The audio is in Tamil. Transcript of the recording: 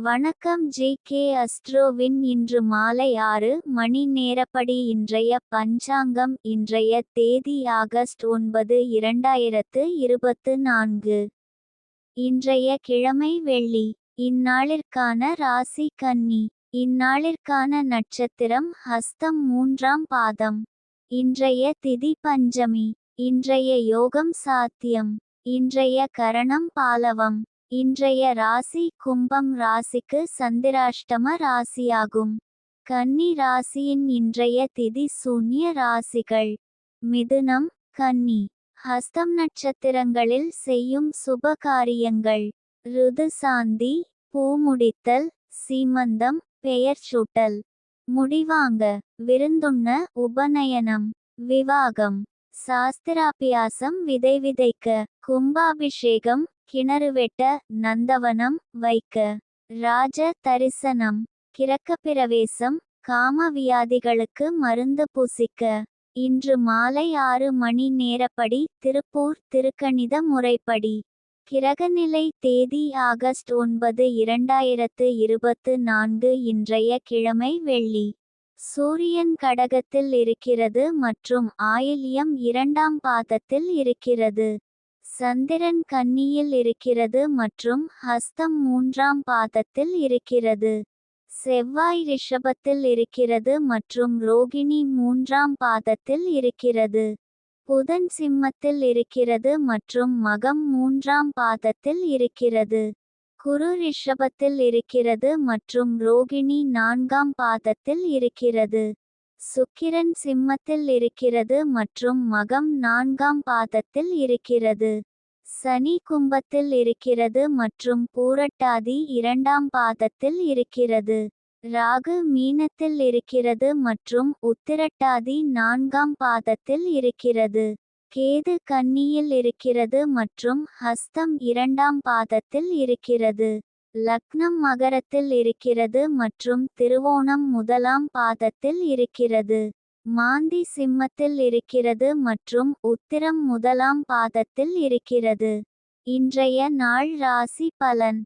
வணக்கம் ஜி.கே. அஸ்ட்ரோவின் இன்று மாலை 6 மணி நேரப்படி இன்றைய பஞ்சாங்கம். இன்றைய தேதி ஆகஸ்ட் 9, 2024. இன்றைய கிழமை வெள்ளி. இந்நாளிற்கான ராசி கன்னி. இந்நாளிற்கான நட்சத்திரம் ஹஸ்தம் 3ஆம் பாதம். இன்றைய திதி பஞ்சமி. இன்றைய யோகம் சாத்தியம். இன்றைய கரணம் பாலவம். இன்றைய ராசி கும்பம் ராசிக்கு சந்திராஷ்டம ராசியாகும். கன்னி ராசியின் இன்றைய திதி சூன்ய ராசிகள்: மிதுனம், கன்னி. ஹஸ்தம் நட்சத்திரங்களில் செய்யும் சுப காரியங்கள்: ருது சாந்தி, பூமுடித்தல், சீமந்தம், பெயர் சூட்டல், முடிவாங்க, விருந்துண்ண, உபநயனம், விவாகம், சாஸ்திராபியாசம், விதை விதைக்க, கும்பாபிஷேகம், கிணறு வெட்ட, நந்தவனம் வைக்க, ராஜ தரிசனம், கிரகப்பிரவேசம், காம வியாதிகளுக்கு மருந்து பூசிக்க. இன்று மாலை 6 மணி நேரப்படி திருப்பூர் திருக்கணித முறைப்படி. கிரகநிலை தேதி ஆகஸ்ட் 9, 2024. இன்றைய கிழமை வெள்ளி. சூரியன் கடகத்தில் இருக்கிறது மற்றும் ஆயில்யம் 2ஆம் பாதத்தில் இருக்கிறது. சந்திரன் கன்னியில் இருக்கிறது மற்றும் ஹஸ்தம் 3ஆம் பாதத்தில் இருக்கிறது. செவ்வாய் ரிஷபத்தில் இருக்கிறது மற்றும் ரோகிணி 3ஆம் பாதத்தில் இருக்கிறது. புதன் சிம்மத்தில் இருக்கிறது மற்றும் மகம் 3ஆம் பாதத்தில் இருக்கிறது. குரு ரிஷபத்தில் இருக்கிறது மற்றும் ரோகிணி 4ஆம் பாதத்தில் இருக்கிறது. சுக்கிரன் சிம்மத்தில் இருக்கிறது மற்றும் மகம் 4ஆம் பாதத்தில் இருக்கிறது. சனி கும்பத்தில் இருக்கிறது மற்றும் பூரட்டாதி 2ஆம் பாதத்தில் இருக்கிறது. ராகு மீனத்தில் இருக்கிறது மற்றும் உத்திரட்டாதி 4ஆம் பாதத்தில் இருக்கிறது. கேது கன்னியில் இருக்கிறது மற்றும் ஹஸ்தம் 2ஆம் பாதத்தில் இருக்கிறது. லக்னம் மகரத்தில் இருக்கிறது மற்றும் திருவோணம் 1ஆம் பாதத்தில் இருக்கிறது. மாந்தி சிம்மத்தில் இருக்கிறது மற்றும் உத்திரம் 1ஆம் பாதத்தில் இருக்கிறது. இன்றைய நாள் ராசி பலன்.